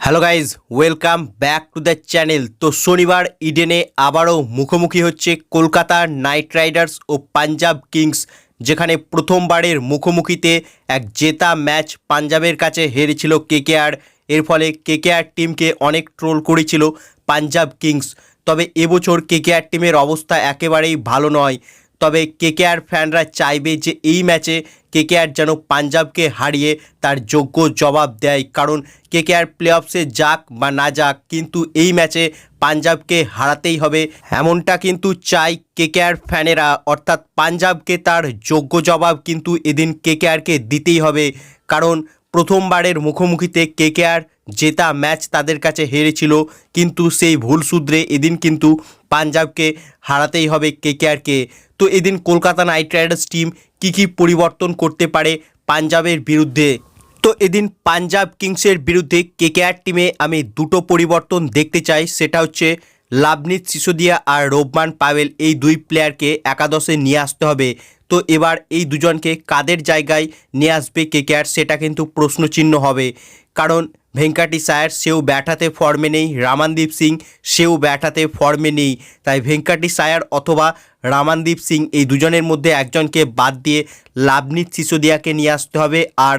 Hello guys, welcome back to the channel. তো শনিবার ইডেনে আবারও মুখোমুখি হচ্ছে কলকাতা নাইট রাইডার্স ও পাঞ্জাব কিংস, যেখানে প্রথমবারের মুখোমুখিতে এক জেতা ম্যাচ পাঞ্জাবের কাছে হেরেছিল কেকেআর। এর ফলে কেকেআর টিমকে অনেক ট্রোল করেছিল পাঞ্জাব কিংস। তবে এবছর কেকেআর টিমের অবস্থা একেবারেই ভালো নয়। তবে কেকেআর ফ্যানরা চাইবে যে এই ম্যাচে কেকেআর যেন পাঞ্জাবকে হারিয়ে তার যোগ্য জবাব দেয়, কারণ কেকেআর প্লে অফসে যাক বা না যাক, কিন্তু এই ম্যাচে পাঞ্জাবকে হারাতেই হবে, এমনটা কিন্তু চাই কেকেআর ফ্যানেরা। অর্থাৎ পাঞ্জাবকে তার যোগ্য জবাব কিন্তু এদিন কেকেআরকে দিতেই হবে, কারণ প্রথমবারের মুখোমুখিতে কেকেআর জেতা ম্যাচ তাদের কাছে হেরেছিল, কিন্তু সেই ভুল শুধরে এদিন কিন্তু পাঞ্জাবকে হারাতেই হবে কেকেআরকে। তো এদিন কলকাতা নাইট রাইডার্স টিম কী পরিবর্তন করতে পারে পাঞ্জাবের বিরুদ্ধে? তো এদিন পাঞ্জাব কিংসের বিরুদ্ধে কেকেআর টিমে আমি দুটো পরিবর্তন দেখতে চাই। সেটা হচ্ছে লাভনীত সিসোদিয়া আর রোবমান পাওয়েল, এই দুই প্লেয়ারকে একাদশে নিয়ে আসতে হবে। তো এবার এই দুজনকে কাদের জায়গায় নিয়ে আসবে কেকেআর, সেটা কিন্তু প্রশ্নচিহ্ন হবে, কারণ ভেঙ্কাটিস আয়ার সেও ব্যাট হাতে ফর্মে নেই, রামানদীপ সিং সেও ব্যাট হাতে ফর্মে নেই। তাই ভেঙ্কাটিস আয়ার অথবা রামানদীপ সিং এই দুজনের মধ্যে একজনকে বাদ দিয়ে লাভনীত সিসোদিয়াকে নিয়ে আসতে হবে, আর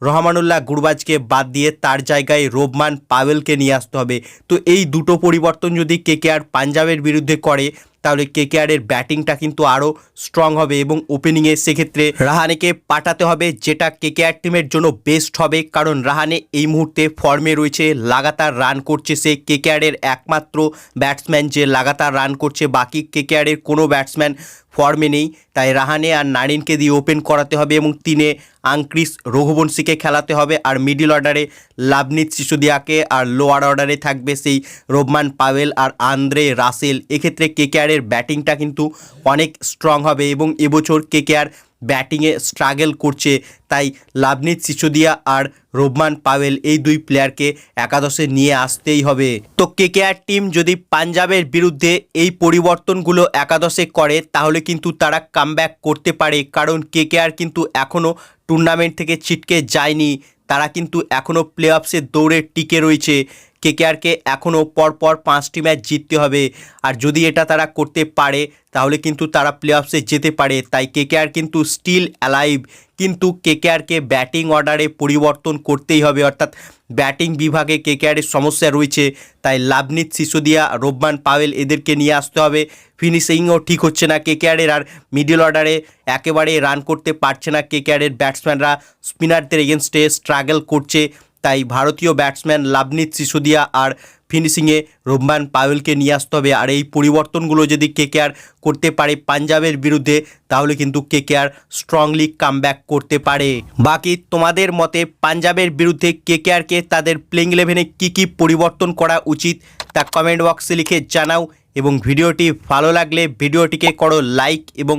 রহমানুল্লাহ গুরবাজকে বাদ দিয়ে তার জায়গায় রোবমান পাওয়েলকে নিয়ে আসতে হবে। তো এই দুটো পরিবর্তন যদি কেকেআর পাঞ্জাবের বিরুদ্ধে করে, তাহলে কেকেআরের ব্যাটিংটা কিন্তু আরও স্ট্রং হবে এবং ওপেনিংয়ে সেক্ষেত্রে রাহানেকে পাঠাতে হবে, যেটা কেকেআর টিমের জন্য বেস্ট হবে, কারণ রাহানে এই মুহূর্তে ফর্মে রয়েছে, লাগাতার রান করছে। সে কেকেআরের একমাত্র ব্যাটসম্যান যে লাগাতার রান করছে, বাকি কেকেআরের কোনো ব্যাটসম্যান ফর্মে নেই। তাই রাহানে আর নারিনকে দিয়ে ওপেন করাতে হবে এবং তিনে আংক্রিস রঘুবংশীকে খেলাতে হবে, আর মিডিল অর্ডারে লাভনীত সিসোদিয়াকে, আর লোয়ার অর্ডারে থাকবে সেই রোবমান পাওয়েল আর আন্দ্রে রাসেল। এক্ষেত্রে কেকেআরের ব্যাটিংটা কিন্তু অনেক স্ট্রং হবে এবং এবছর কেকেআর ব্যাটিংয়ে স্ট্রাগল করছে। তাই লাভনীত সিসোদিয়া আর রোবমান পাওয়েল এই দুই প্লেয়ারকে একাদশে নিয়ে আসতেই হবে। তো কেকেআর টিম যদি পাঞ্জাবের বিরুদ্ধে এই পরিবর্তনগুলো একাদশে করে, তাহলে কিন্তু তারা কামব্যাক করতে পারে, কারণ কেকেআর কিন্তু এখনও টুর্নামেন্ট থেকে ছিটকে যায়নি। তারা কিন্তু এখনও প্লে অফসের দৌড়ে টিকে রয়েছে। কেকেআরকে এখনও পরপর 5টি ম্যাচ জিততে হবে, আর যদি এটা তারা করতে পারে তাহলে কিন্তু তারা প্লে অফসে যেতে পারে। তাই কেকেআর কিন্তু স্টিল অ্যালাইভ, কিন্তু কেকেআরকে ব্যাটিং অর্ডারে পরিবর্তন করতেই হবে, অর্থাৎ ব্যাটিং বিভাগে কেকেআরের সমস্যা রয়েছে। তাই লাভনীত সিসোদিয়া, রোবমান পাওয়েল এদেরকে নিয়ে আসতে হবে। ফিনিশিংও ঠিক হচ্ছে না কেকেআরের, আর মিডল অর্ডারে একেবারে রান করতে পারছে না কেকেআরের ব্যাটসম্যানরা, স্পিনারদের এগেনস্টে স্ট্রাগল করছে। তাই ভারতীয় ব্যাটসম্যান লাভনীত সিসোদিয়া আর ফিনিশিংয়ে রোবমান পাওয়েলকে নিয়ে আসতে হবে। আর এই পরিবর্তনগুলো যদি কেকেআর করতে পারে পাঞ্জাবের বিরুদ্ধে, তাহলে কিন্তু কেকেআর স্ট্রংলি কামব্যাক করতে পারে। বাকি তোমাদের মতে পাঞ্জাবের বিরুদ্ধে কেকেআরকে তাদের প্লেইং ইলেভেনে কী পরিবর্তন করা উচিত তা কমেন্ট বক্সে লিখে জানাও, এবং ভিডিওটি ভালো লাগলে ভিডিওটিকে করো লাইক, এবং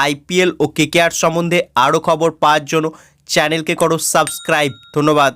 আইপিএল ও কেকেআর সম্বন্ধে আরও খবর পাওয়ার জন্য চ্যানেলকে করো সাবস্ক্রাইব। ধন্যবাদ।